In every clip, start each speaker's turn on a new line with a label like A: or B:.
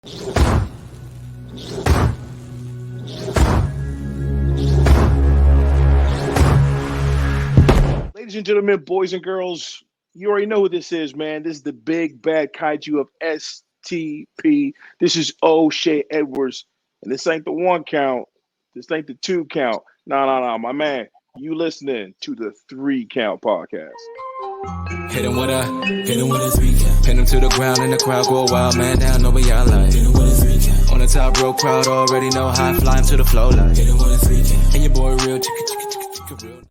A: Ladies and gentlemen, boys and girls, you already know who this is, man. This is the big bad kaiju of STP. This is O'Shea Edwards. And this ain't the one count. This ain't the two count. No, my man. You listening to the 3 Count podcast.
B: Hit him with a 3 count. Pin him to the ground and the crowd go wild, man down, know what y'all like. Hit him with a 3 count. On the top row, crowd already know how I fly him to the flow like. Hit him with a 3 count. And your boy real chicka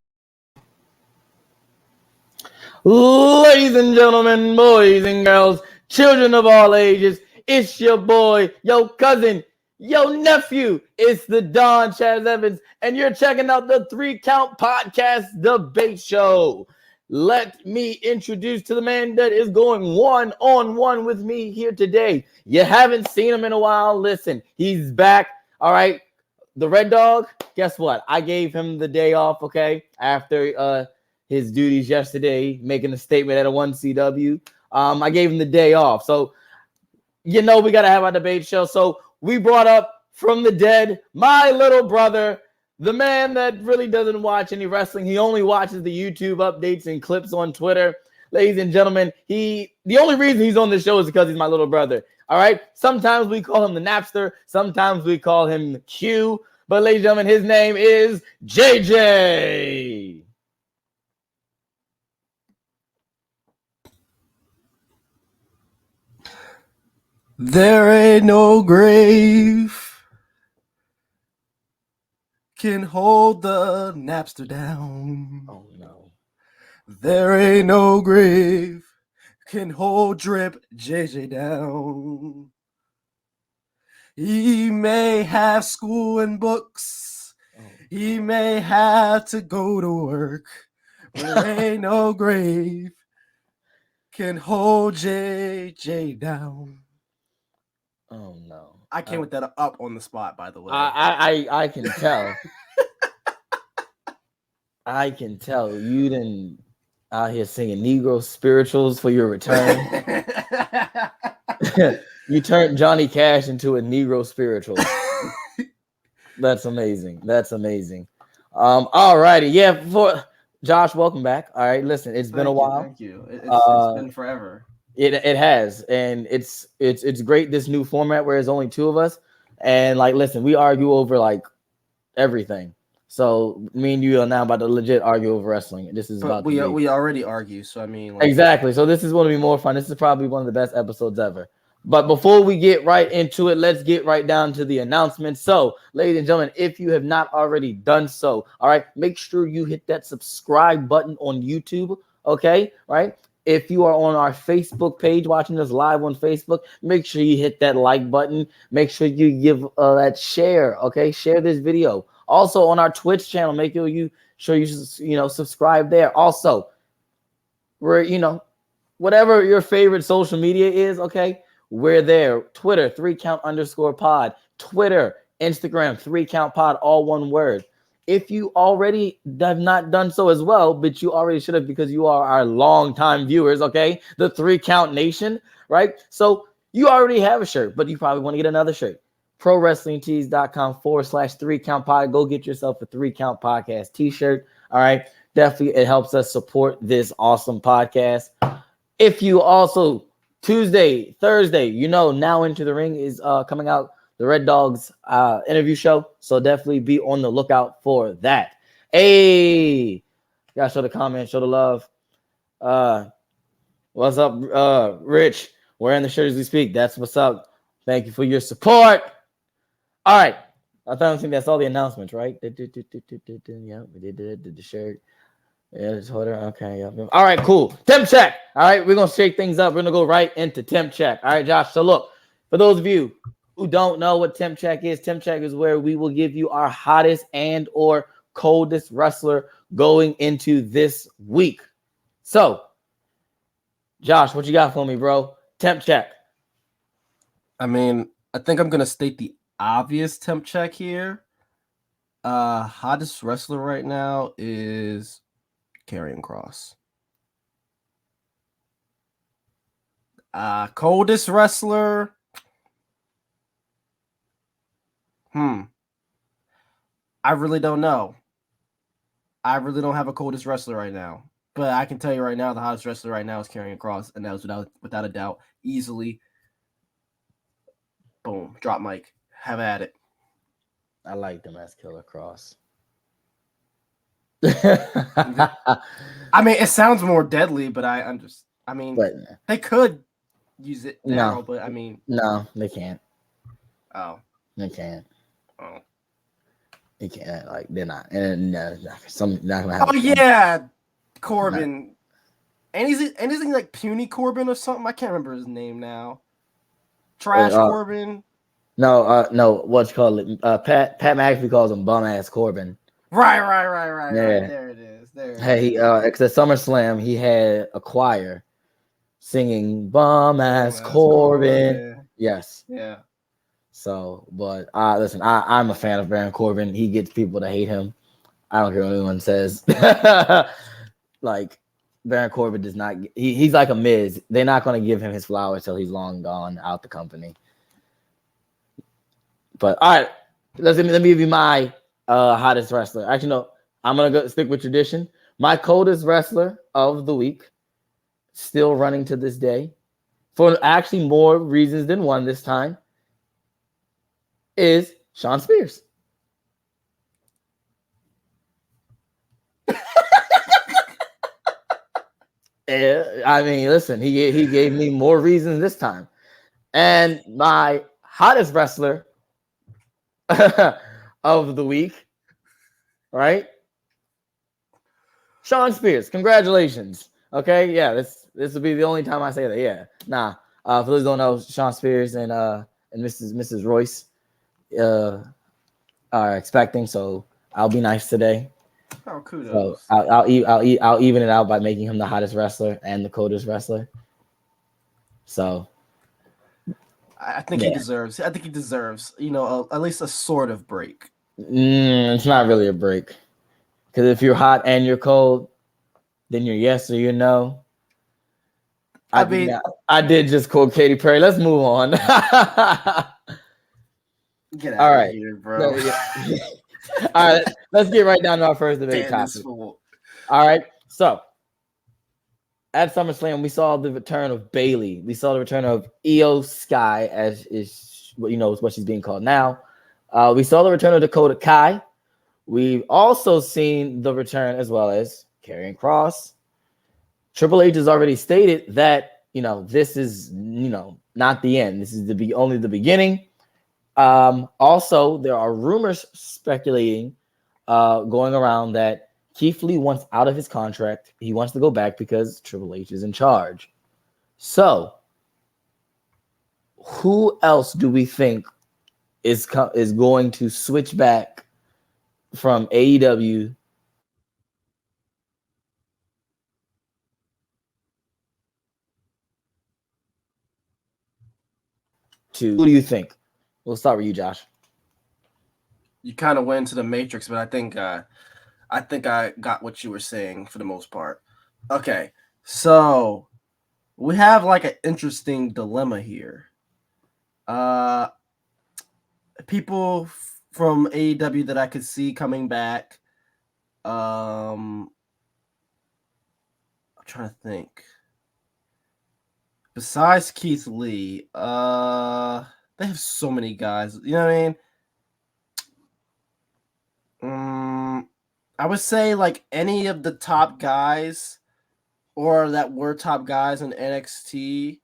B: real.
C: Ladies and gentlemen, boys and girls, children of all ages, it's your boy, your cousin, your nephew. It's the Don Chaz Evans, and you're checking out the 3 Count Podcast Debate Show. Let me introduce to the man that is going one-on-one with me here today. You haven't seen him in a while. Listen, he's back. All right. The Red Dawg, guess what? I gave him the day off, okay, after his duties yesterday, making a statement at a 1CW. I gave him the day off. So, we got to have our debate show. So we brought up from the dead, my little brother, the man that really doesn't watch any wrestling. He only watches the YouTube updates and clips on Twitter. Ladies and gentlemen, the only reason he's on the show is because he's my little brother. All right. Sometimes we call him the Napster. Sometimes we call him Q. But ladies and gentlemen, his name is JJ.
D: There ain't no grave can hold the Napster down.
C: Oh, no.
D: There ain't no grave can hold Drip JJ down. He may have school and books. He may have to go to work. There ain't no grave can hold JJ down.
C: Oh no!
D: I came with that up on the spot, by the way.
C: I can tell. I can tell you didn't out here singing Negro spirituals for your return. You turned Johnny Cash into a Negro spiritual. That's amazing. That's amazing. All righty, yeah. For Josh, welcome back. All right, listen, it's been a while.
D: Thank you. It's been forever.
C: It has, and it's great, this new format where there's only 2 of us, and listen, we argue over everything. So me and you are now about to legit argue over wrestling. This is about
D: we already argue, so I mean
C: exactly. So this is going to be more fun. This is probably one of the best episodes ever. But before we get right into it, let's get right down to the announcements. So, ladies and gentlemen, if you have not already done so, all right, make sure you hit that subscribe button on YouTube. Okay, right. If you are on our Facebook page watching us live on Facebook, make sure you hit that like button. Make sure you give that share, okay? Share this video. Also on our Twitch channel, make sure you subscribe there. Also, we're, whatever your favorite social media is, okay? We're there. Twitter, 3count_pod. Twitter, Instagram, 3countpod, all one word. If you already have not done so as well, but you already should have because you are our longtime viewers, okay? The 3 Count Nation, right? So you already have a shirt, but you probably want to get another shirt. ProWrestlingTees.com/3countpod. Go get yourself a 3 Count Podcast t-shirt, all right? Definitely, it helps us support this awesome podcast. If you also, Tuesday, Thursday, Now Into the Ring is coming out. The Red Dawg's interview show. So definitely be on the lookout for that. Hey, gotta show the comment, show the love. What's up, Rich? Wearing the shirt as we speak. That's what's up. Thank you for your support. All right. I think that's all the announcements, right? Yeah, we did the shirt. Yeah, the Twitter. Okay. Yeah. All right, cool. Temp check. All right, we're gonna shake things up. We're gonna go right into temp check. All right, Josh. So look, for those of you who don't know what temp check is where we will give you our hottest and or coldest wrestler going into this week. So, Josh, what you got for me, bro? Temp check.
D: I mean, I think I'm gonna state the obvious temp check here. Hottest wrestler right now is Karrion Kross. Coldest wrestler, I really don't know. I really don't have a coldest wrestler right now. But I can tell you right now, the hottest wrestler right now is Karrion Kross, and that was without a doubt, easily. Boom, drop mic, have at it.
C: I like them as Killer Cross.
D: I mean, it sounds more deadly, but
C: but
D: they could use it now,
C: no,
D: but I mean,
C: no, they can't.
D: oh,
C: They can't.
D: oh,
C: They can't. Like they're not. And no, some not gonna
D: oh
C: have.
D: yeah, Corbin. And is he like Puny Corbin or something? I can't remember his name now. Trash Corbin.
C: No. What's called? Pat McAfee calls him bum ass Corbin.
D: Right.
C: Yeah.
D: There it is.
C: Hey, at SummerSlam, he had a choir singing "Bum Ass Corbin." Yes.
D: Yeah.
C: So, but listen, I'm a fan of Baron Corbin. He gets people to hate him. I don't care what anyone says. Like Baron Corbin does not. He's like a Miz. They're not going to give him his flowers till he's long gone out the company. But all right, let me give you my hottest wrestler. Actually, no, I'm gonna stick with tradition. My coldest wrestler of the week, still running to this day, for actually more reasons than one this time, is Shawn Spears. I mean, listen, he gave me more reasons this time. And my hottest wrestler of the week, right? Shawn Spears, congratulations. Okay, yeah, this will be the only time I say that. Yeah, nah. For those who don't know, Shawn Spears and Mrs. Royce are expecting, so I'll be nice today.
D: Oh, kudos.
C: So I'll even it out by making him the hottest wrestler and the coldest wrestler. So
D: I think he deserves. I think he deserves. At least a sort of break.
C: It's not really a break, because if you're hot and you're cold, then you're yes or you're no. I did just quote Katy Perry. Let's move on.
D: Get out of here, bro.
C: All right, let's get right down to our first debate topic. All right, so at SummerSlam, we saw the return of Bayley. We saw the return of Io Sky, as is what she's being called now. We saw the return of Dakota Kai. We've also seen the return as well as Karrion Kross. Triple H has already stated that this is not the end. This is only the beginning. Also, there are rumors speculating going around that Keith Lee wants out of his contract. He wants to go back because Triple H is in charge. So, who else do we think is going to switch back from AEW to? Who do you think? We'll start with you, Josh.
D: You kind of went into the Matrix, but I think I got what you were saying for the most part. Okay, so we have like an interesting dilemma here. People from AEW that I could see coming back. I'm trying to think. Besides Keith Lee, they have so many guys. You know what I mean? I would say like any of the top guys, or that were top guys in NXT.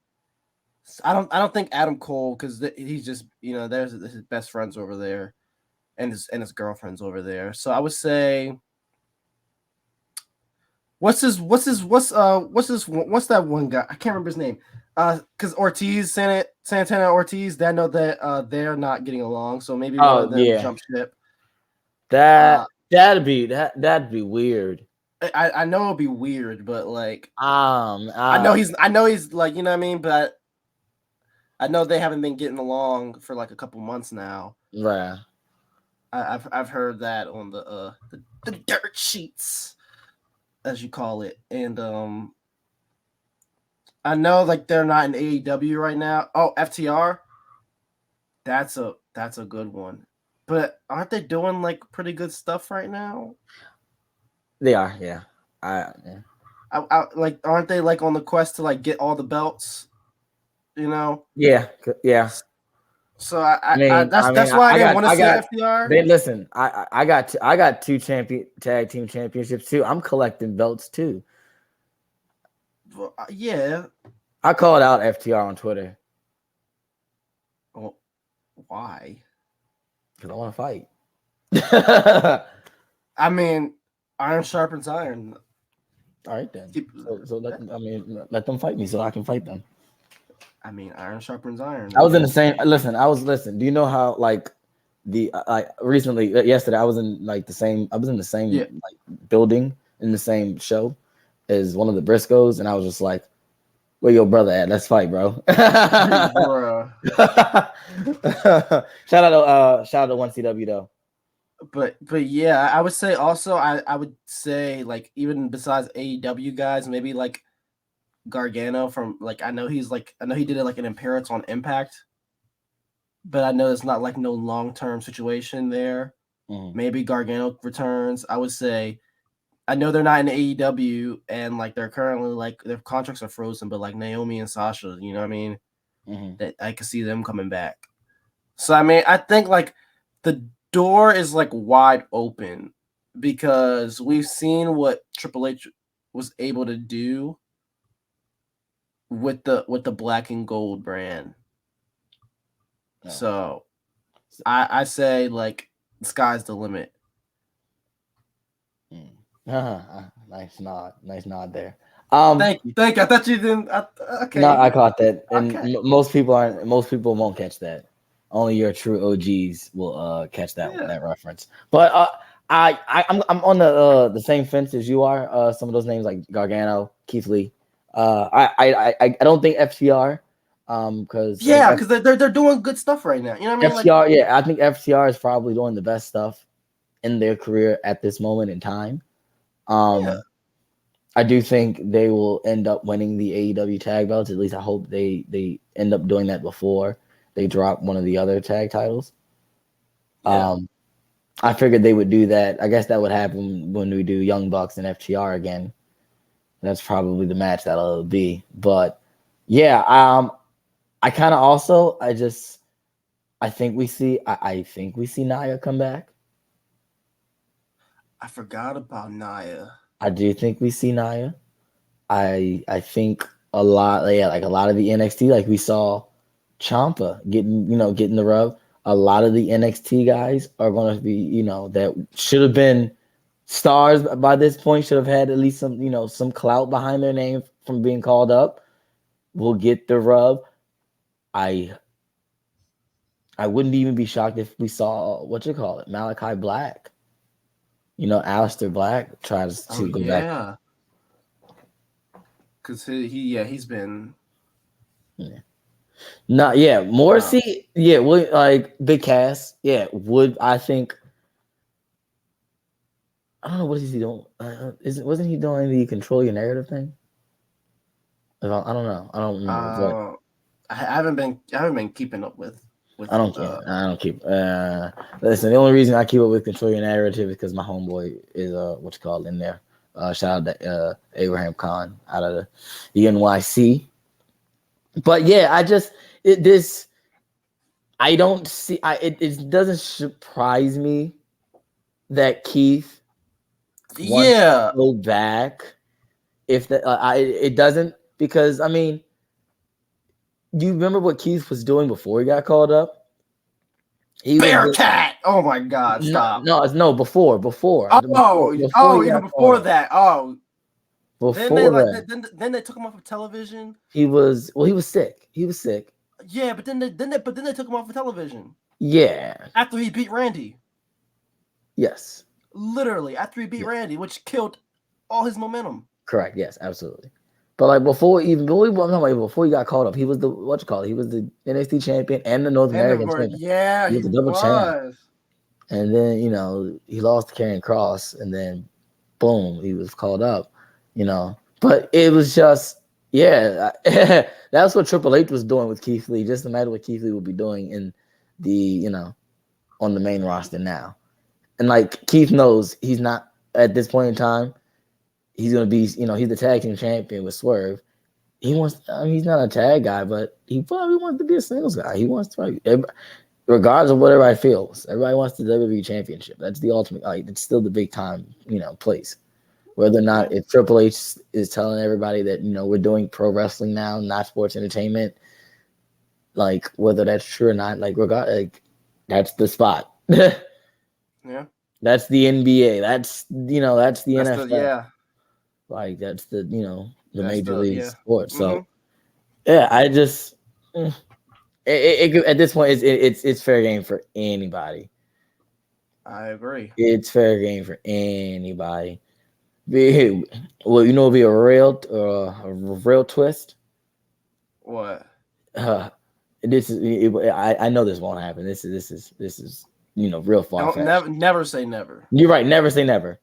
D: I don't think Adam Cole, because he's just there's his best friends over there, and his girlfriends over there. So I would say, what's that one guy? I can't remember his name. Because Santana Ortiz, I know that they're not getting along, so maybe one of them jump ship.
C: That'd be weird.
D: I know it'd be weird, but like
C: I
D: know he's like, you know what I mean, but I know they haven't been getting along for like a couple months now.
C: Right.
D: I've heard that on the dirt sheets, as you call it, and I know like they're not in AEW right now. Oh, FTR, that's a good one. But aren't they doing like pretty good stuff right now?
C: They are, yeah. Yeah.
D: Like, aren't they like on the quest to like get all the belts? You know?
C: Yeah, yeah.
D: So that's why I didn't want to see FDR.
C: Listen, I got two tag team championships too. I'm collecting belts too.
D: Well, yeah.
C: I called out FTR on Twitter.
D: Well, why?
C: Because I want to fight.
D: I mean, iron sharpens iron.
C: All right then. So let them fight me so I can fight them.
D: I mean, iron sharpens iron.
C: I was in the same. Listen. Do you know how like recently yesterday I was in like the same. I was in the same like building in the same show as one of the Briscoes, and I was just like, "Where your brother at? Let's fight, bro."
D: Bruh.
C: Shout out to 1CW though.
D: But yeah, I would say also I would say like even besides AEW guys, maybe like Gargano from like I know he did it like an appearance on Impact, but I know it's not like no long-term situation there. Maybe Gargano returns. I would say I know they're not in AEW and like they're currently like their contracts are frozen, but like Naomi and Sasha, you know what I mean? That I could see them coming back. So I mean, I think like the door is like wide open because we've seen what Triple H was able to do with the black and gold brand. Yeah. So I say like the sky's the limit.
C: Nice nod there.
D: Thank you. I thought you didn't. Okay.
C: No, I caught that, and
D: okay.
C: Most people won't catch that. Only your true OGs will catch that reference. But I'm on the same fence as you are. Some of those names like Gargano, Keith Lee. I don't think FTR. Because
D: they're doing good stuff right now. You know what I mean?
C: FTR, I think FTR is probably doing the best stuff in their career at this moment in time. I do think they will end up winning the AEW tag belts. At least I hope they end up doing that before they drop one of the other tag titles. I figured they would do that. I guess that would happen when we do Young Bucks and FTR again. That's probably the match that'll be. But yeah, I kind of also I think we see Nia come back.
D: I forgot about Nia. I
C: do think we see Nia. I think a lot of the NXT, like we saw Ciampa getting the rub. A lot of the NXT guys are going to be, that should have been stars by this point, should have had at least some clout behind their name from being called up, will get the rub. I wouldn't even be shocked if we saw Malachi Black. Aleister Black tries to go back.
D: Because he's been.
C: Yeah. Morrissey, would like Big Cass, I think. I don't know, what is he doing? Wasn't he doing the control your narrative thing? I don't know. I don't remember.
D: I haven't been keeping up with.
C: I don't care. I don't keep. Listen, the only reason I keep up with control your narrative is because my homeboy is in there. Shout out to Abraham Khan out of the NYC. But yeah, I don't see. It doesn't surprise me that Keith wants to go back. If it doesn't, because I mean, you remember what Keith was doing before he got called up?
D: Bearcat! Oh my God! Stop!
C: No, before.
D: Before that. Then they took him off of television.
C: He was sick.
D: Yeah, but then they took him off of television.
C: Yeah.
D: After he beat Randy.
C: Yes.
D: Literally after he beat Randy, which killed all his momentum.
C: Correct. Yes, absolutely. But like before he got called up, he was the He was the NXT champion and the North American champion.
D: Yeah,
C: he was a double champ. And then he lost to Karrion Kross, and then boom, he was called up. But it was just that's what Triple H was doing with Keith Lee. Just imagine what Keith Lee would be doing in the on the main roster now. And like Keith knows he's not at this point in time. He's gonna be, he's the tag team champion with Swerve. He wants. He's not a tag guy, but he probably wants to be a singles guy. He wants to, regardless of what everybody feels. Everybody wants the WWE Championship. That's the ultimate. It's still the big time, place. Whether or not if Triple H is telling everybody that we're doing pro wrestling now, not sports entertainment, like whether that's true or not, that's the spot.
D: Yeah.
C: That's the NBA. That's the NFL.
D: Like
C: that's the the
D: that's
C: major league
D: yeah.
C: sport. So I just at this point it's fair game for anybody.
D: I agree.
C: It's fair game for anybody. Well, it'd be a real twist.
D: What?
C: This is. I know this won't happen. This is real far fetched.
D: Never say never.
C: You're right. Never say never.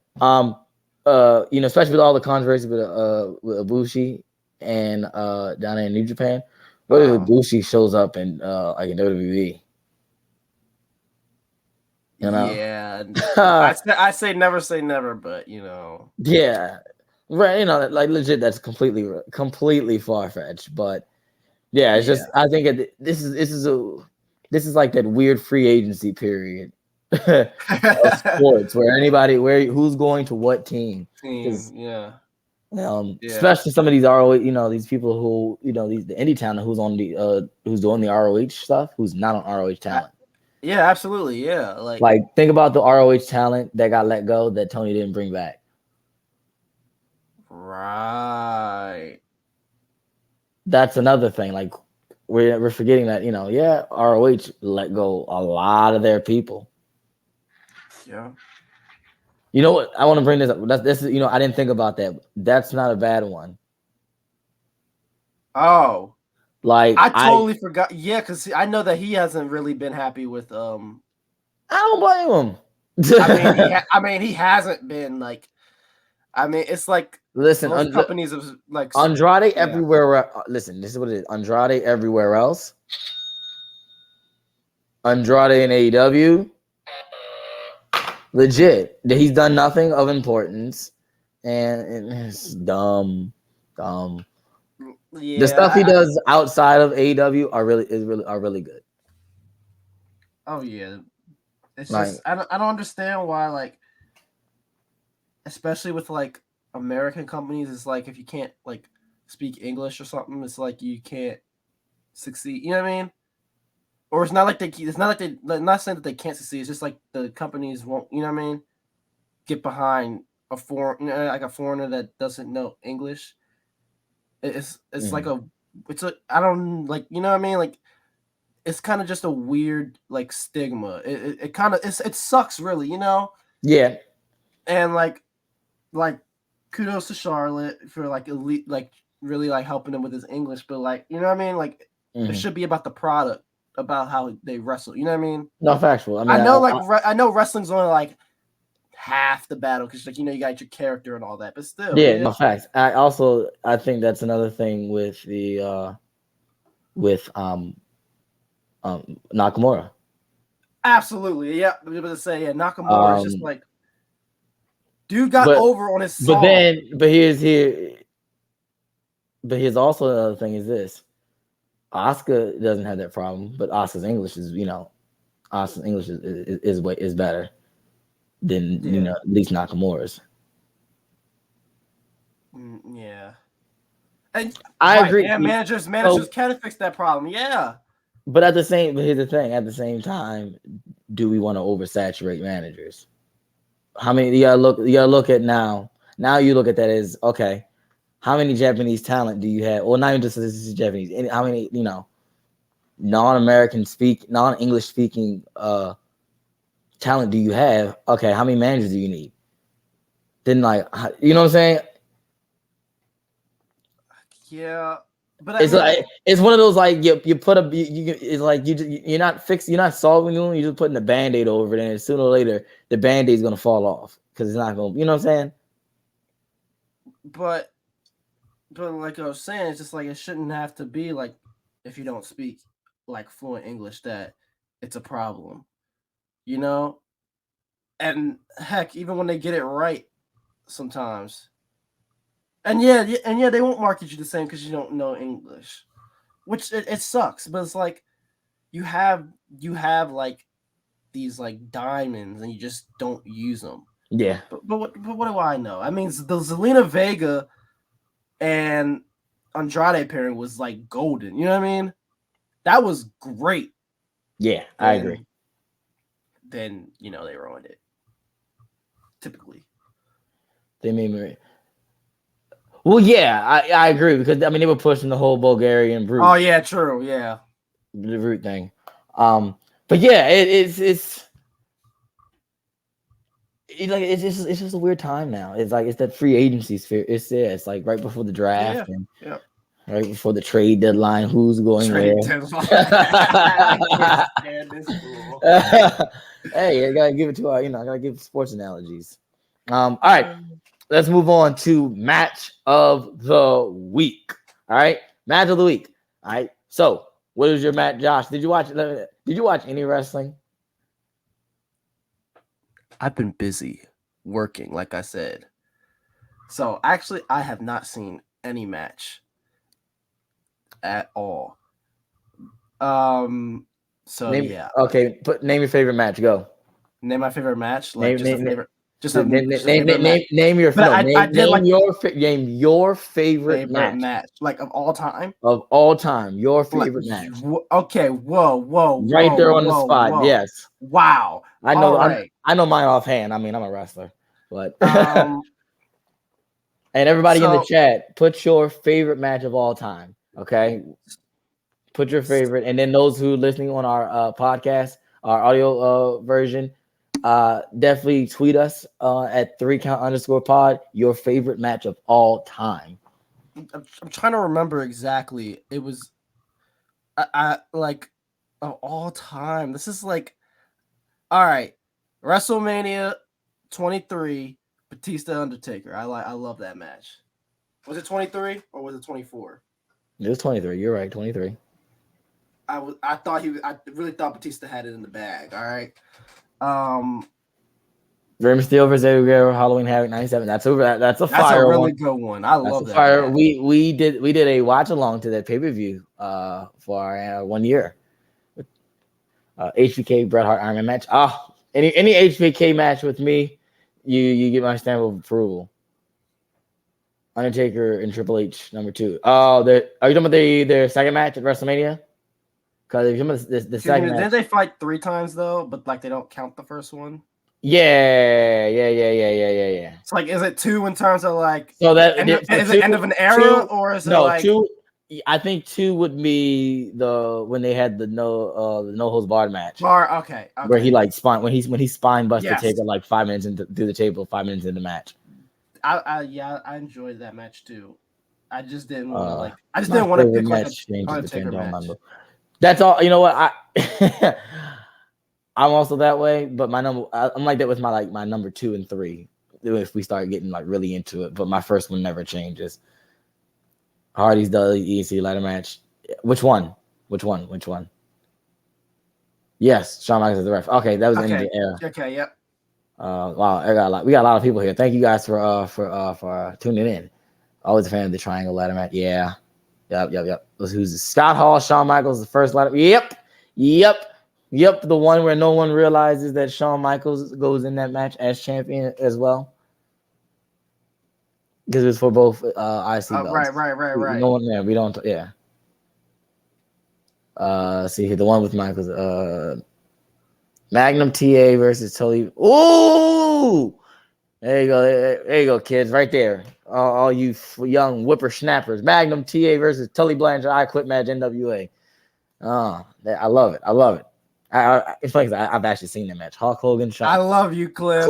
C: Especially with all the controversy with Ibushi and down in New Japan. What if Ibushi shows up in like in WWE?
D: Yeah, I say never say never, but
C: yeah, right. Like legit, that's completely far fetched. But yeah, it's just I think this is like that weird free agency period of sports where who's going to what team. Especially some of these ROH, these people who the indie talent who's on the who's doing the ROH stuff, who's not on ROH talent.
D: Yeah, absolutely. Yeah,
C: like think about the ROH talent that got let go that Tony didn't bring back.
D: Right.
C: That's another thing. Like we're forgetting that ROH let go a lot of their people.
D: Yeah.
C: You know what? I want to bring this up. This is I didn't think about that. That's not a bad one.
D: Oh.
C: Like
D: I totally forgot. Yeah, because I know that he hasn't really been happy with.
C: I don't blame him.
D: I mean, he hasn't been like. I mean, it's like
C: listen,
D: most companies of like
C: Andrade everywhere. Listen, this is what it is. Andrade everywhere else. Andrade in AEW. Legit, he's done nothing of importance, and it's dumb.
D: Yeah,
C: the stuff he does outside of AEW are really good.
D: Oh yeah, it's just I don't understand why, like, especially with like American companies, it's like if you can't like speak English or something, it's like you can't succeed. You know what I mean? Or it's not like I'm not saying that they can't succeed. It's just like the companies won't. You know what I mean? Get behind a like a foreigner that doesn't know English. It's like I don't like, you know what I mean? Like it's kind of just a weird like stigma. It kind of it sucks really,
C: Yeah.
D: And like kudos to Charlotte for like elite, like really like helping him with his English, but like, you know what I mean? Like it should be about the product, about how they wrestle. You know what I mean?
C: No, factual. I mean,
D: I know wrestling's only like half the battle because like you got your character and all that, but still.
C: Yeah, no facts. I think that's another thing with the Nakamura.
D: Absolutely, yeah. I was about to say, Nakamura is just like dude got over on his song.
C: But here's also another thing is this. Asuka doesn't have that problem, but Asuka's English is Asuka's English is better than at least Nakamura's.
D: Yeah, and
C: I agree.
D: Yeah, managers can fix that problem. Yeah,
C: but here's the thing. At the same time, do we want to oversaturate managers? How many you gotta look at now? Now you look at that as okay. How many Japanese talent do you have? Well, not even just this is Japanese. How many non-English speaking talent do you have? Okay, how many managers do you need? Then you know what I'm saying?
D: Yeah, but
C: it's one of those like you put it's like you're not solving them. You're just putting a Band-Aid over it, and sooner or later the Band-Aid's gonna fall off because it's not gonna. You know what I'm saying?
D: But like I was saying, it's just like it shouldn't have to be like if you don't speak like fluent English that it's a problem. you know. And heck, even when they get it right, sometimes. And yeah, they won't market you the same because you don't know English, which it sucks. But it's like you have like these like diamonds and you just don't use them.
C: Yeah.
D: But what do I know? I mean, the Zelina Vega and Andrade pairing was like golden. You know what I mean? That was great.
C: Yeah, I agree.
D: Then they ruined it. Typically,
C: they made me. Well, yeah, I agree because I mean they were pushing the whole Bulgarian brute.
D: Oh yeah, true, yeah,
C: the root thing. But yeah, it's just a weird time now. It's like it's that free agency sphere. It's like right before the draft and right before the trade deadline. Who's going where? I can't stand this fool. Hey, I gotta give it to I gotta give sports analogies. All right, let's move on to match of the week. All right, match of the week. All right, so what is your match, Josh? Did you watch any wrestling?
D: I've been busy working, like I said. So actually, I have not seen any match at all. So yeah.
C: Okay, name your favorite match. Go.
D: Name my favorite match.
C: Like
D: name
C: your favorite match.
D: Like of all time.
C: Of all time, your favorite match.
D: Okay. Whoa.
C: Right there on the spot. Whoa. Yes.
D: Wow.
C: I know. Right. I know mine offhand. I mean, I'm a wrestler, but and everybody in the chat, put your favorite match of all time. Okay. Put your favorite, and then those who are listening on our podcast, our audio version, definitely tweet us at 3count_pod your favorite match of all time.
D: I'm trying to remember exactly. It was I like of all time. This is like all right. WrestleMania 23, Batista Undertaker. I love that match. Was it 23 or was it 24?
C: It was 23. You're right, 23.
D: I really thought Batista had it in the bag. All right.
C: Rey Mysterio versus Eddie Guerrero, Halloween Havoc 97. That's a fire.
D: That's a really good one. I love that.
C: Fire. We did a watch along to that pay-per-view for our 1 year. HBK Bret Hart Iron Man match. Any HBK match with me, you get my stamp of approval. Undertaker and Triple H #2. Oh, are you talking about their second match at WrestleMania? Because if you remember the second match,
D: didn't they fight 3 times though? But like they don't count the first one.
C: Yeah.
D: It's like, is it 2 in terms of like?
C: So that
D: is it end of an era or is it like
C: 2? I think 2 would be when they had the no holds barred match.
D: Okay.
C: Where he like spine when he spine busted Taker like 5 minutes through the table, 5 minutes into the match.
D: I enjoyed that match too. I just didn't want to didn't want to pick like a Undertaker match.
C: That's all. You know what? I'm also that way, but I'm like that with my number 2 and 3. If we start getting like really into it, but my first one never changes. Hardy's EC ladder match. Which one? Yes, Shawn Michaels is the ref. Okay, that was in the era.
D: Okay, yep.
C: Wow, we got a lot of people here. Thank you guys for tuning in. Always a fan of the triangle ladder match. Yeah. Yep. Who's Scott Hall, Shawn Michaels, the first ladder. Yep. The one where no one realizes that Shawn Michaels goes in that match as champion as well. Because it was for both IC belts.
D: Right.
C: No one there. We don't. Yeah. See here, the one with Michaels. Magnum TA versus Tully. Ooh, there you go, kids, right there. All you young whippersnappers. Magnum TA versus Tully Blanchard. I Quit match NWA. I love it. It's funny because I've actually seen that match. Hulk Hogan.
D: I love you, Cliff.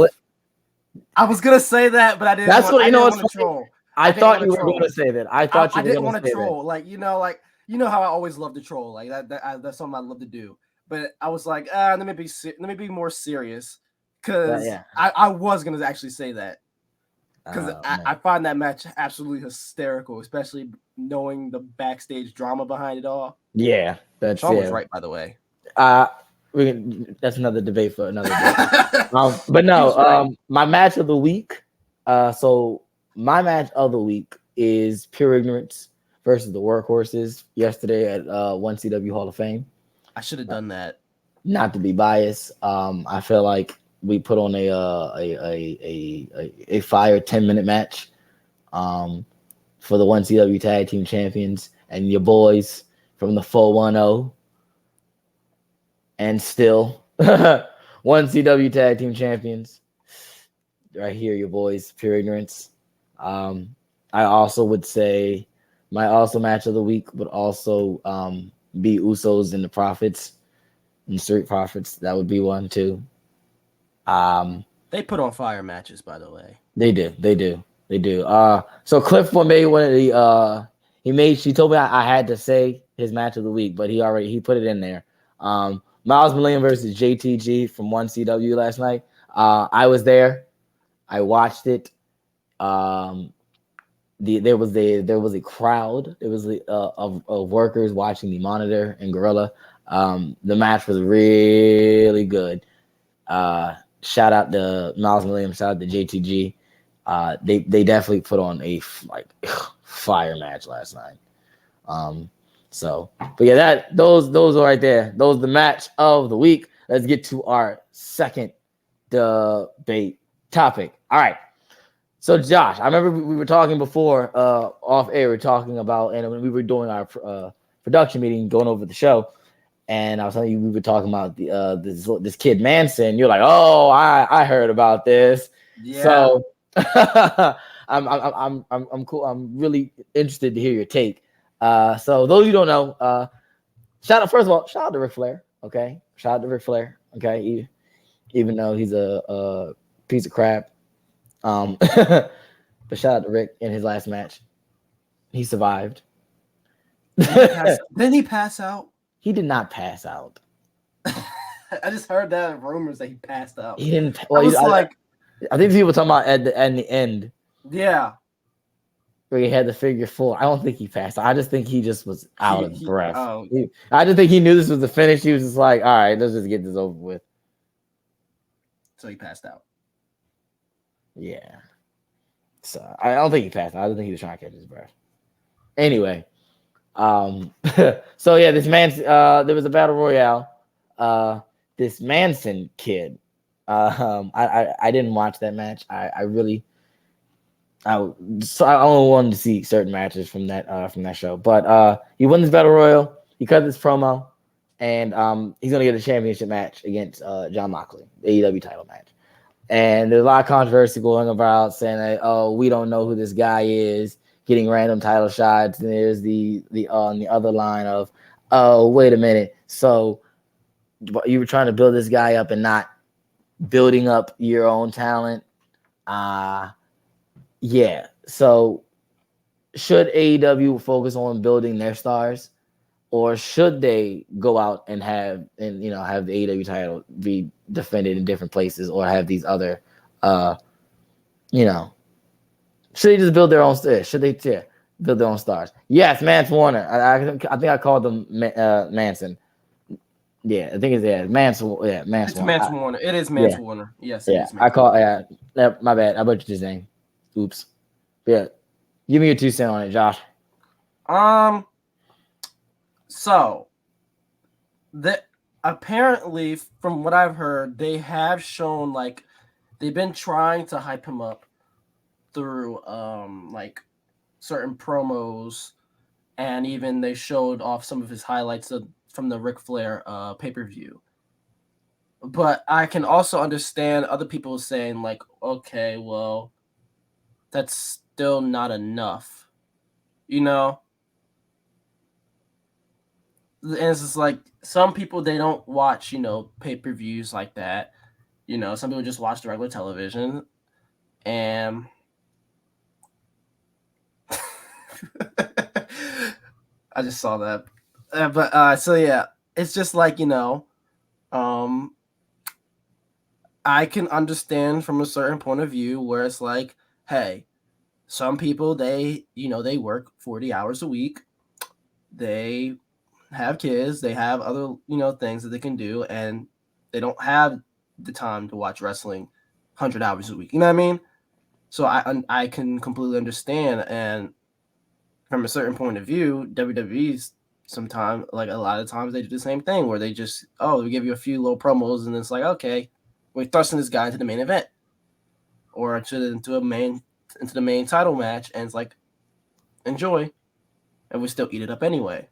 D: I was gonna say that, but I didn't.
C: That's what you know.
D: Troll.
C: I thought you were going to say that. I thought you were
D: going to say that. I didn't want to troll. Like how I always love to troll. Like that's something I love to do. But I was like, let me be more serious, because I was gonna actually say that, because I find that match absolutely hysterical, especially knowing the backstage drama behind it all.
C: Yeah,
D: Shawn was right, by the way.
C: That's another debate for another day. But
D: He was right.
C: no, my match of the week. So my match of the week is Pure Ignorance versus the Workhorses yesterday at 1CW Hall of Fame.
D: I should have done that.
C: Not to be biased, I feel like we put on a fire 10-minute match for the 1CW Tag Team Champions and your boys from the 410 and still 1CW Tag Team Champions. Right here, your boys, Pure Ignorance. I also would say my also match of the week would also be Usos and the Profits and Street Profits. That would be one too.
D: They put on fire matches, by the way.
C: They do. So Cliff made one of the she told me I had to say his match of the week, but he put it in there. Miles Millennium versus JTG from 1CW last night. I was there. I watched it. There was a crowd. There was of workers watching the monitor and Gorilla. The match was really good. Shout out to Miles Millennium. Shout out to JTG. They definitely put on a fire match last night. But yeah, those are right there. Those are the match of the week. Let's get to our second debate topic. All right. So Josh, I remember we were talking before off air. We were talking about, and when we were doing our production meeting, going over the show, and I was telling you we were talking about this kid Manson. You're like, oh, I heard about this.
D: Yeah.
C: So I'm cool. I'm really interested to hear your take. So those you don't know, first of all, shout out to Ric Flair. Okay, shout out to Ric Flair. Okay, even though he's a piece of crap. But shout out to Rick in his last match. He survived.
D: Didn't he pass out?
C: He did not pass out.
D: I just heard that rumors that he passed out.
C: He didn't. Well, I think people talking about at the end.
D: Yeah.
C: Where he had the figure 4. I don't think he passed out. I just think he just was out of breath.
D: Oh.
C: I just think he knew this was the finish. He was just like, all right, let's just get this over with.
D: So he passed out.
C: Yeah. So I don't think he passed out. I don't think he was trying to catch his breath. Anyway. So yeah, this man, there was a battle royale. This Manson kid. I didn't watch that match. I only wanted to see certain matches from that show. But he won this battle royal. He cut this promo, and he's gonna get a championship match against John Moxley, the AEW title match. And there's a lot of controversy going about saying that, oh, we don't know who this guy is, getting random title shots. And there's the on the other line of, oh, wait a minute. So you were trying to build this guy up and not building up your own talent. Yeah. So should AEW focus on building their stars, or should they go out and have the AEW title be defended in different places, or have these other, should they just build their own stars? Should they build their own stars? Yes, Mance Warner. I think I called them Manson. Yeah, I think it's Manson. Yeah, Mance
D: It's
C: Warner.
D: Mance Warner. It is Mance Warner. Yes.
C: Yeah, I call. My bad. I butchered his name. Oops. Yeah, give me your 2 cents on it, Josh.
D: So, apparently, from what I've heard, they have shown they've been trying to hype him up through certain promos, and even they showed off some of his highlights from the Ric Flair pay-per-view. But I can also understand other people saying okay, well, that's still not enough, And it's just some people, they don't watch, pay-per-views like that. Some people just watch the regular television. And I just saw that. So yeah, it's just I can understand from a certain point of view where it's hey, some people, they work 40 hours a week. They have kids, they have other, things that they can do, and they don't have the time to watch wrestling 100 hours a week. You know what I mean? So I can completely understand, and from a certain point of view, WWE's sometimes, like a lot of times, they do the same thing where they just, we give you a few little promos, and it's like, okay, we're thrusting this guy into the main event or into the main title match, and it's like, enjoy, and we still eat it up anyway.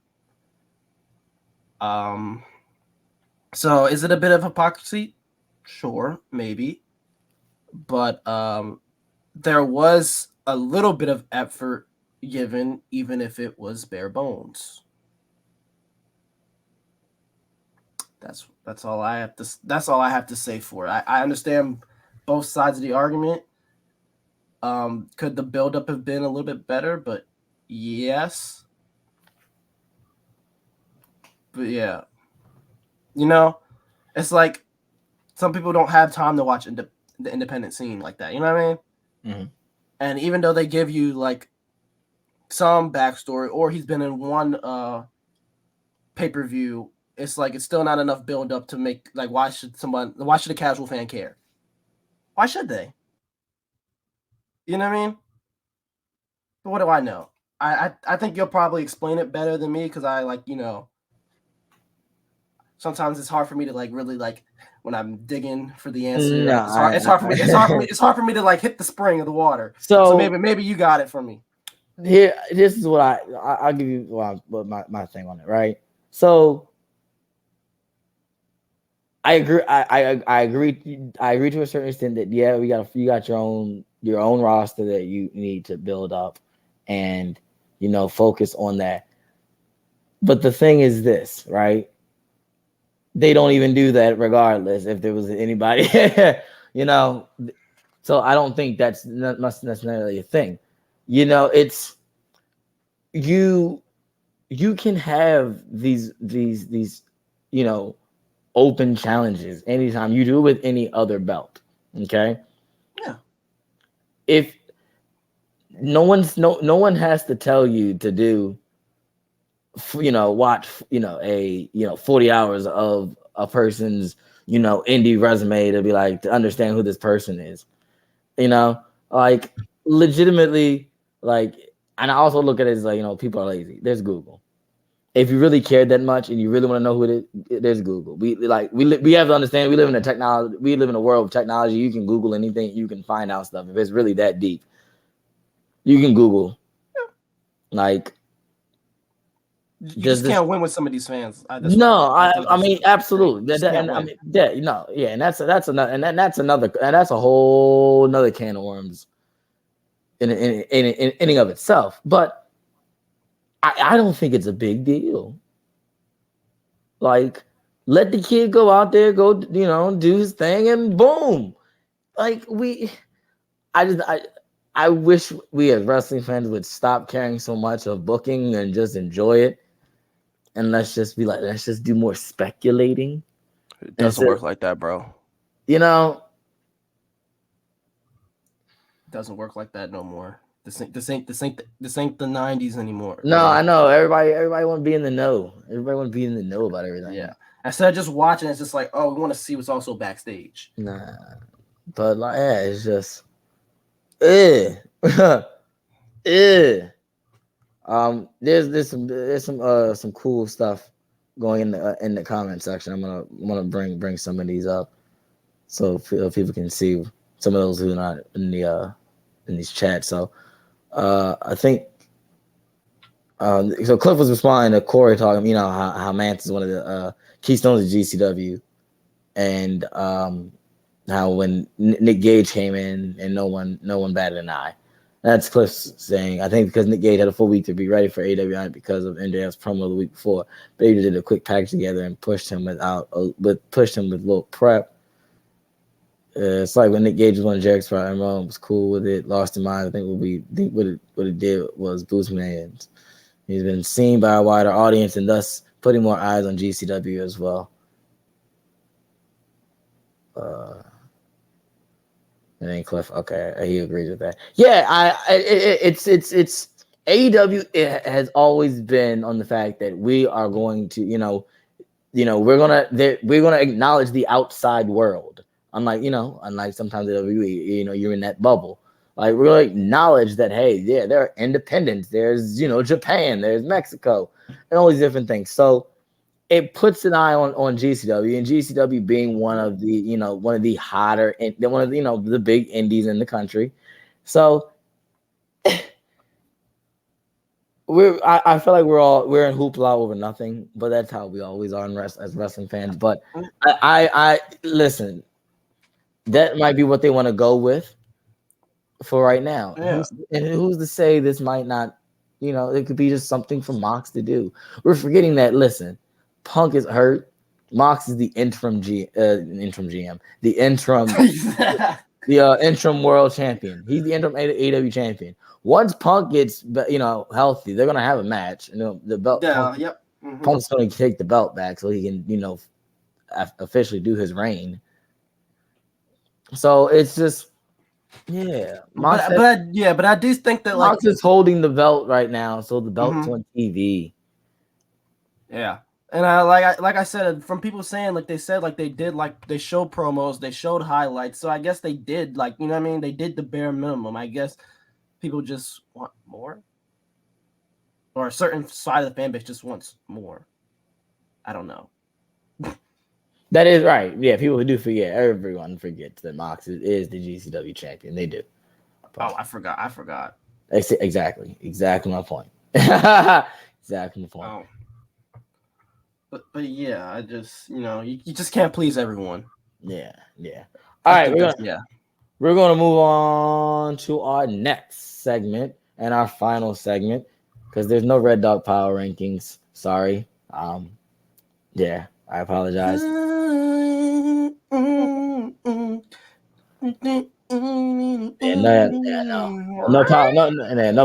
D: So is it a bit of hypocrisy? Sure, maybe, but there was a little bit of effort given, even if it was bare bones. That's all I have to. That's all I have to say for it. I understand both sides of the argument. Could the buildup have been a little bit better? But yes. But yeah, it's like some people don't have time to watch the independent scene like that. You know what I mean?
C: Mm-hmm.
D: And even though they give you like some backstory, or he's been in one pay-per-view, it's like it's still not enough build up to make, like, why should a casual fan care? Why should they? You know what I mean? But what do I know? I think you'll probably explain it better than me, because I sometimes it's hard for me to like really like when I'm digging for the answer.
C: No,
D: it's hard for me to like hit the spring of the water. So maybe you got it for me.
C: Here, this is what I'll give you what my thing on it, right? So I agree. I agree to a certain extent that you got your own roster that you need to build up, and focus on that. But the thing is this, right? They don't even do that regardless if there was anybody, So I don't think that's not necessarily a thing. It's you can have these open challenges anytime. You do it with any other belt. Okay.
D: Yeah.
C: If no one has to tell you to do, watch, a 40 hours of a person's, indie resume to be like, to understand who this person is, like legitimately, like, and I also look at it as like, people are lazy. There's Google. If you really cared that much and you really want to know who it is, there's Google. We have to understand we live in a world of technology. You can Google anything, you can find out stuff. If it's really that deep, you can Google. Like,
D: you just can't win with some of these fans.
C: I mean, absolutely. And that's a whole another can of worms in and of itself. But I don't think it's a big deal. Like, let the kid go out there, go, do his thing, and boom. Like, I wish we as wrestling fans would stop caring so much of booking and just enjoy it. And let's just do more speculating.
D: It doesn't work like that, bro.
C: It
D: doesn't work like that no more. This ain't the 90s anymore.
C: No, I know. Everybody want to be in the know. Everybody want to be in the know about everything.
D: Yeah. Instead of just watching, it's just like, oh, we want to see what's also backstage.
C: Nah. But like, yeah, it's just there's some cool stuff going in the comment section. I'm gonna bring some of these up so people can see some of those who are not in these chats. So I think so Cliff was responding to Corey talking, how Mance is one of the keystones of GCW, and how when Nick Gage came in and no one batted an eye. That's Cliff saying, I think because Nick Gage had a full week to be ready for AWI because of MJF's promo the week before, they did a quick package together and pushed him with little prep. It's like when Nick Gage was on Jericho's Pride and Rome, was cool with it, lost his mind. I think what it did was boost fans. He's been seen by a wider audience and thus putting more eyes on GCW as well. And then Cliff, okay, he agrees with that. Yeah, it's AEW has always been on the fact that we are going to, we're gonna acknowledge the outside world. Unlike sometimes the WWE, you're in that bubble. Like we're gonna acknowledge that, hey, yeah, there are independents. There's Japan, there's Mexico, and all these different things. So it puts an eye on GCW, and GCW being one of the hotter and one of the big indies in the country. So I feel like we're in hoopla over nothing, but that's how we always are as wrestling fans. But I listen, that might be what they want to go with for right now.
D: Yeah.
C: Who's to say this might not, it could be just something for Mox to do. We're forgetting that, listen, Punk is hurt. Mox is the interim GM, the interim interim world champion. He's the interim AEW champion. Once Punk gets healthy, they're gonna have a match. The belt.
D: Yeah. Yep. Mm-hmm.
C: Punk's gonna take the belt back so he can officially do his reign. So it's just
D: but I do think that
C: Mox is holding the belt right now, so the belt's on TV.
D: Yeah. And I said, from people saying, like they said, like they did, like they showed promos, they showed highlights. So I guess they did, like, you know what I mean? They did the bare minimum. I guess people just want more, or a certain side of the fan base just wants more. I don't know.
C: That is right. Yeah, people do forget. Everyone forgets that Mox is the GCW champion. They do.
D: But, I forgot.
C: Exactly my point. Exactly my point.
D: Oh. But yeah, I just you just can't please everyone.
C: Yeah. All right, we're gonna move on to our next segment and our final segment because there's no Red Dawg Power Rankings. Sorry. Yeah, I apologize. No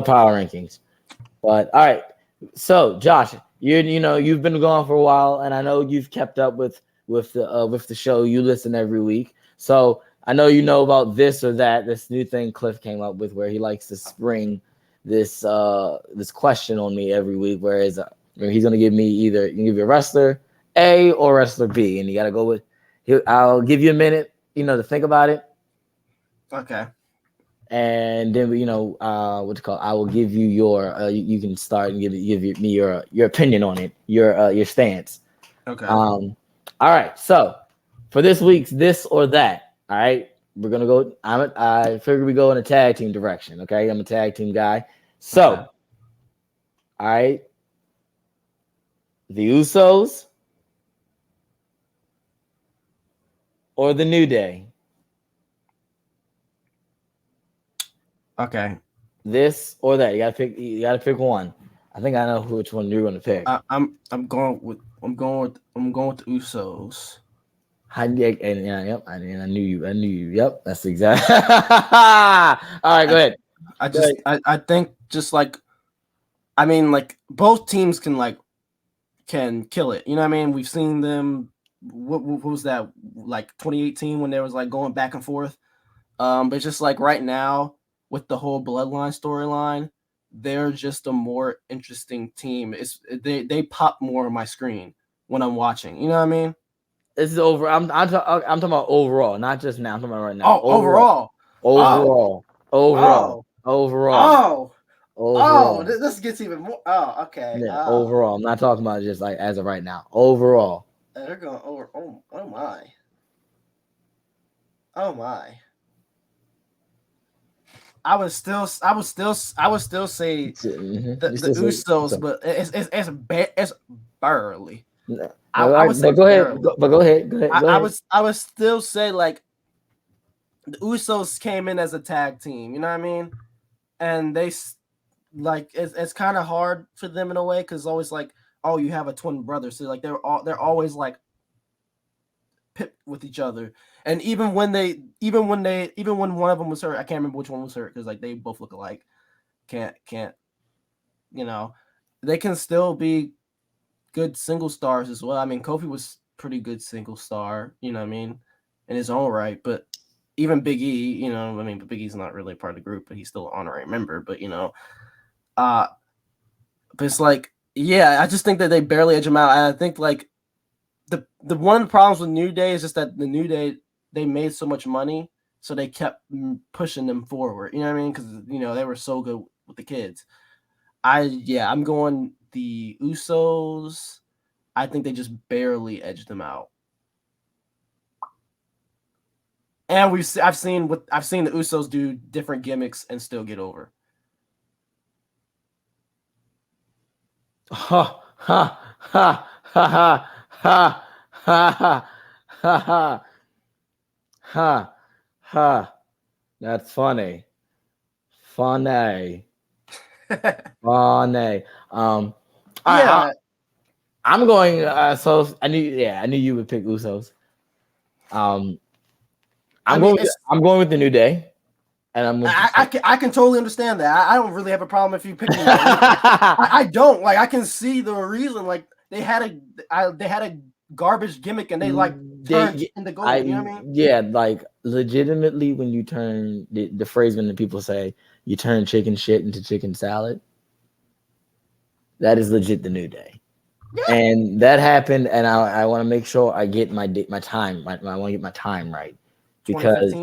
C: power rankings. But all right, so Josh, you've been gone for a while, and I know you've kept up with the show. You listen every week, so I know about this or that. This new thing Cliff came up with, where he likes to spring this question on me every week. Whereas he's gonna give me either a wrestler A or wrestler B, and you gotta go with. I'll give you a minute, to think about it.
D: Okay.
C: And then I will give you your. You can start and give me your opinion on it, your stance.
D: Okay.
C: All right. So for this week's this or that, all right, we're gonna go. I figure we go in a tag team direction. Okay, I'm a tag team guy. So,
D: okay.
C: All right, the Usos or the New Day.
D: Okay.
C: This or that. You gotta pick one. I think I know which one you're gonna pick.
D: I'm going with the Usos.
C: I knew you. Yep, that's exactly. All right, go ahead.
D: I think just like, I mean, like both teams can kill it. You know what I mean? We've seen them. What was that, like 2018 when they was like going back and forth? But it's just like right now with the whole Bloodline storyline, they're just a more interesting team. They pop more on my screen when I'm watching. You know what I mean?
C: This is over. I'm talking about overall, not just now. I'm talking about right now.
D: Oh, overall. This gets even more. Oh, okay.
C: Yeah, overall. I'm not talking about just like as of right now. Overall.
D: They're going over. Oh my. Oh my. I would still say the Usos, but it's barely.
C: No. I would say, go ahead.
D: I would still say like the Usos came in as a tag team. You know what I mean? And they like it's kind of hard for them in a way because always like, oh, you have a twin brother, so like they're always like pit with each other. And even when one of them was hurt, I can't remember which one was hurt because like they both look alike. Can't they can still be good single stars as well. I mean, Kofi was pretty good single star, you know what I mean, in his own right. But even Big E, Big E's not really a part of the group, but he's still an honorary member. But But it's like, yeah, I just think that they barely edge them out. And I think like the one of the problems with New Day is just that the New Day, they made so much money, so they kept pushing them forward. You know what I mean? Because they were so good with the kids. I'm going the Usos. I think they just barely edged them out. And I've seen the Usos do different gimmicks and still get over.
C: Ha ha ha ha ha ha ha ha ha ha. That's funny. Funny. Funny. I'm going. So I knew you would pick Usos. I'm going with the New Day, and
D: I can totally understand that. I don't really have a problem if you pick me. I don't like. I can see the reason. Like they had a garbage gimmick, and they turned into gold. You know what I mean?
C: Yeah, like legitimately, when you turn the phrase when the people say you turn chicken shit into chicken salad, that is legit the New Day. Yeah. And that happened, and I want to make sure I get my time. I want to get my time right because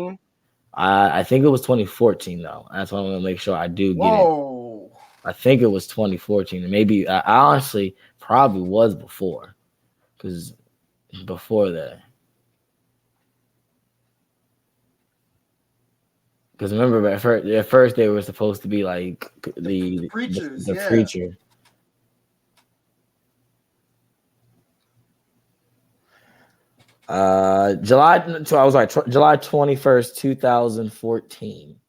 C: I think it was 2014 though. That's why I want to make sure I do get it. I think it was 2014, and maybe I honestly probably was before, because before that. Because remember, at first they were supposed to be like the preachers, the preacher. July 21st, 2014.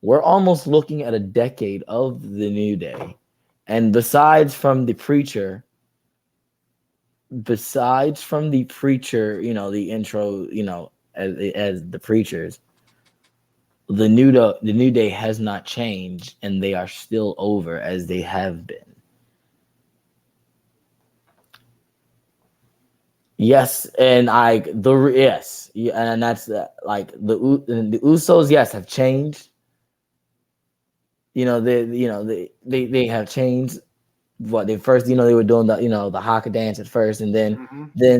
C: We're almost looking at a decade of the New Day. And besides from the preacher, the intro, as the preachers, the New Day has not changed, and they are still over as they have been. Yes, and and that's like the Usos. Yes, have changed. They have changed. What they first, they were doing the haka dance at first, and then they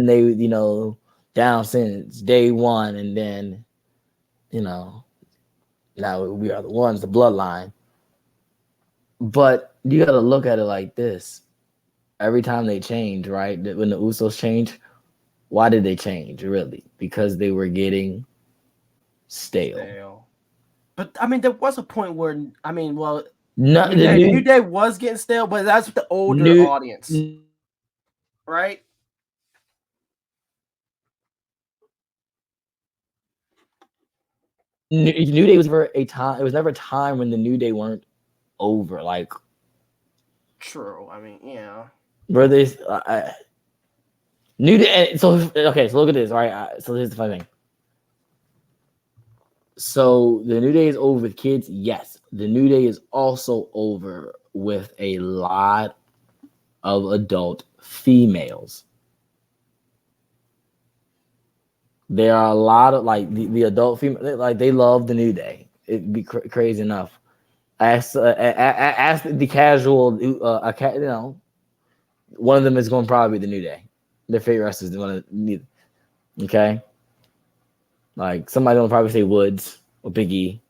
C: down since day one, and then now we are the ones, the bloodline. But you got to look at it like this: every time they change, right? When the Usos change. Why did they change, really? Because they were getting stale.
D: But, I mean, there was a point where, New Day was getting stale, but that's the older audience. Right?
C: New Day was never a time. It was never a time when the New Day weren't over. Like,
D: true. I mean, yeah.
C: Were they... New Day. So look at this. All right. So here's the funny thing. So the New Day is over with kids. Yes, the New Day is also over with a lot of adult females. There are a lot of the adult female, they love the New Day. It'd be crazy enough. Ask the casual. One of them is going to probably be the New Day. Their favorite wrestlers is one of neither. Okay. Like somebody will probably say Woods or Big E.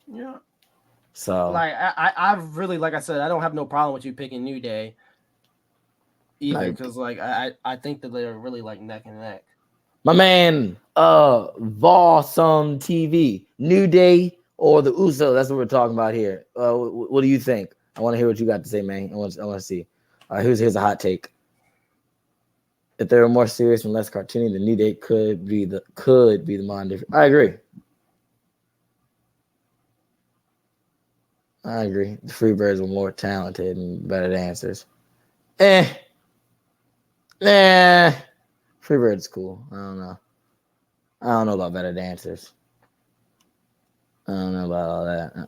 D: Yeah.
C: So
D: I really, like I said, I don't have no problem with you picking New Day. Either because I think that they're really neck and neck.
C: My man, Vawsome TV, New Day or the Uso? That's what we're talking about here. What do you think? I want to hear what you got to say, man. I want to see. Here's a hot take. If they were more serious and less cartoony, the New Day could be the modern difference. I agree. The Freebirds were more talented and better dancers. Freebird's cool. I don't know. I don't know about better dancers. I don't know about all that.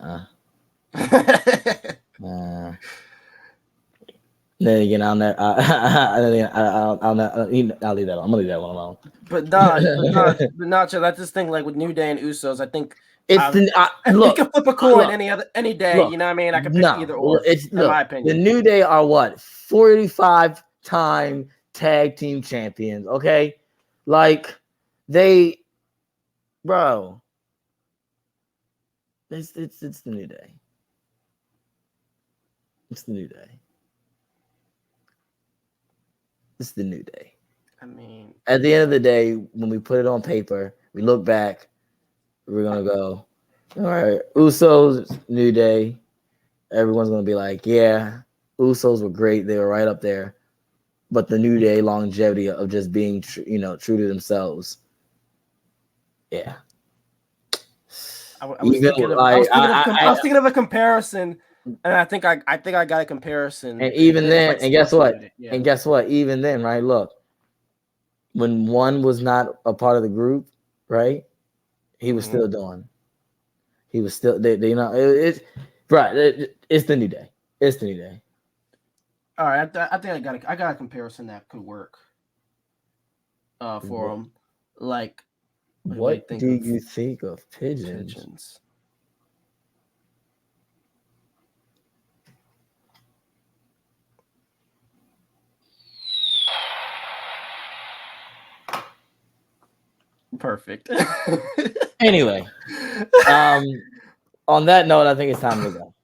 C: Then again, I'll leave that. I'm gonna leave that one alone.
D: But Nacho, that's this thing with New Day and Usos. I think You can flip a coin
C: look,
D: any day.
C: look,
D: You know what I mean? I can pick either or.
C: It's
D: in my
C: the
D: opinion,
C: New Day are what 45-time tag team champions. Okay, like they, bro. It's the New Day. It's the New Day. It's the New Day.
D: I mean,
C: At the end of the day, when we put it on paper, we look back. We're gonna go, all right, Usos, New Day. Everyone's gonna be like, yeah, Usos were great. They were right up there. But the New Day longevity of just being, true to themselves. Yeah.
D: I was thinking of a comparison, and I think I got a comparison.
C: And even then, and guess what? Yeah. And guess what? Even then, right? Look, when one was not a part of the group, right? He was still doing. He was still, it's right. It's the New Day. It's the New Day.
D: All right, I think I got a comparison that could work. For them, like.
C: What do you think of pigeons?
D: Perfect.
C: Anyway, on that note, I think it's time to go.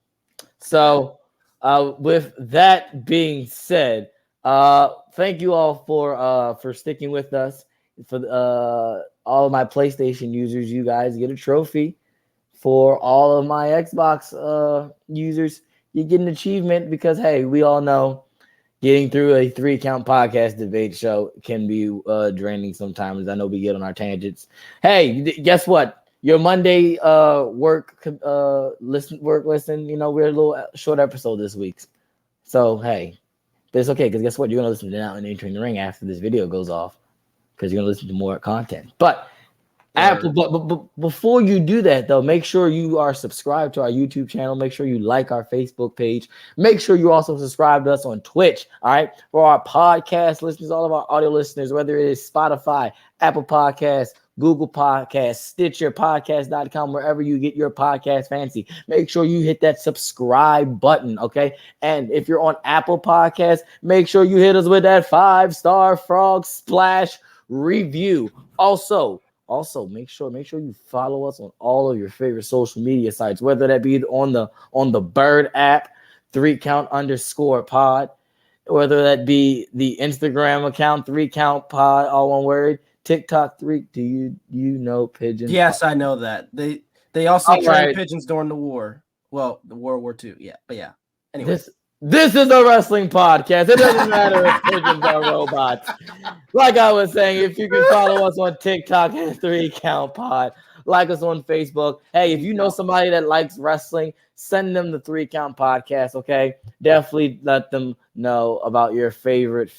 C: So, with that being said, thank you all for sticking with us. For all of my PlayStation users, you guys get a trophy. For all of my Xbox users, you get an achievement because, hey, we all know getting through a 3-count podcast debate show can be draining sometimes. I know we get on our tangents. Hey, guess what? Your Monday work listen. We're a little short episode this week. So, hey, but it's okay because guess what? You're going to listen to Now and Entering the Ring after this video goes off. Because you're gonna listen to more content. But Apple, but before you do that though, make sure you are subscribed to our YouTube channel. Make sure you like our Facebook page. Make sure you also subscribe to us on Twitch. All right, for our podcast listeners, all of our audio listeners, whether it is Spotify, Apple Podcasts, Google Podcasts, Stitcher, Podcast.com, wherever you get your podcast fancy. Make sure you hit that subscribe button, okay? And if you're on Apple Podcasts, make sure you hit us with that 5-star frog splash review. Also make sure you follow us on all of your favorite social media sites, whether that be on the Bird app, 3count_pod, whether that be the Instagram account 3count_pod, all one word, TikTok 3. Do you know pigeons?
D: Yes, I know that. They also trained pigeons during the war. Well, the World War II. Yeah, but yeah. Anyway.
C: This is a wrestling podcast. It doesn't matter if pigeons are robots. Like I was saying, if you can follow us on TikTok at 3count_pod, like us on Facebook. Hey, if you know somebody that likes wrestling, send them the 3count podcast, okay? Definitely let them know about your favorite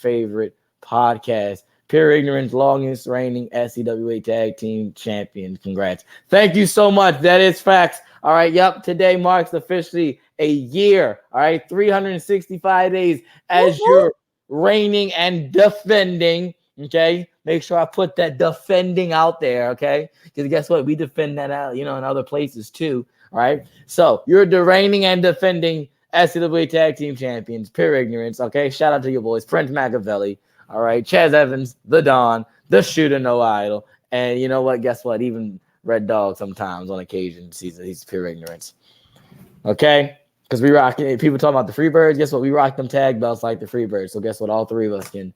C: podcast. Pure Ignorance, longest reigning SCWA Tag Team Champion. Congrats. Thank you so much. That is facts. All right, yep. Today marks officially a year. All right, 365 days as you're reigning and defending. Okay, make sure I put that defending out there. Okay, because guess what? We defend that out, in other places too. All right, so you're the reigning and defending SCWA Tag Team Champions. Pure Ignorance. Okay, shout out to your boys, Prince Machiavelli. All right, Chaz Evans, the Don, the Shooter, No Idol, and you know what? Guess what? Even Red Dawg sometimes on occasion he's Pure Ignorance. Okay? Because we rock it. People talking about the Freebirds. Guess what? We rock them tag belts like the Freebirds. So guess what? All three of us can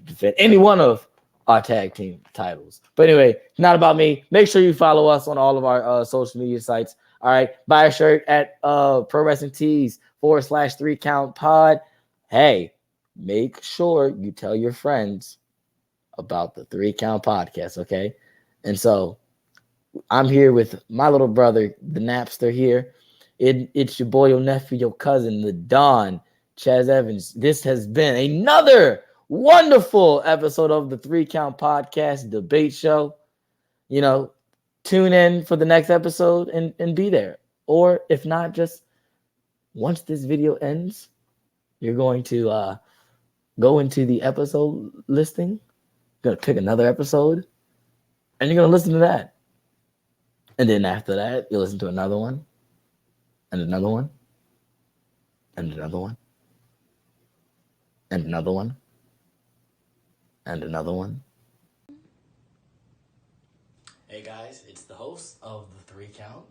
C: defend any one of our tag team titles. But anyway, not about me. Make sure you follow us on all of our social media sites. All right. Buy a shirt at Pro Wrestling Tees /3count_pod. Hey, make sure you tell your friends about the 3count podcast. Okay. And so I'm here with my little brother, the Napster here. It's your boy, your nephew, your cousin, the Don, Chaz Evans. This has been another wonderful episode of the 3count podcast debate show. Tune in for the next episode and be there. Or if not, just once this video ends, you're going to go into the episode listing. You're going to pick another episode, and you're going to listen to that. And then after that, you listen to another one, and another one, and another one, and another one, and another one.
E: Hey guys, it's the host of the 3 Count,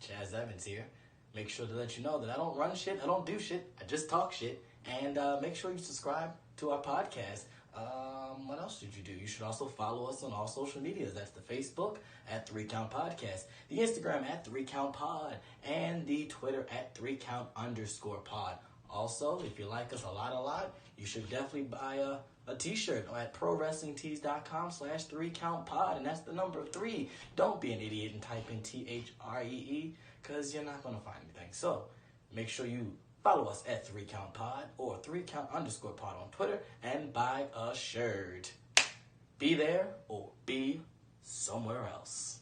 E: Chaz Evans here. Make sure to let you know that I don't run shit, I don't do shit, I just talk shit. And make sure you subscribe to our podcast. What else should you do? You should also follow us on all social medias. That's the Facebook at 3 Count Podcast, the Instagram at 3 Count Pod, and the Twitter at 3 Count _ pod. Also, if you like us a lot, you should definitely buy a t-shirt at prowrestlingtees.com/3countpod, and that's the number 3. Don't be an idiot and type in THREE, because you're not going to find anything. So make sure you follow us at 3 Count Pod or 3 Count _ pod on Twitter and buy a shirt. Be there or be somewhere else.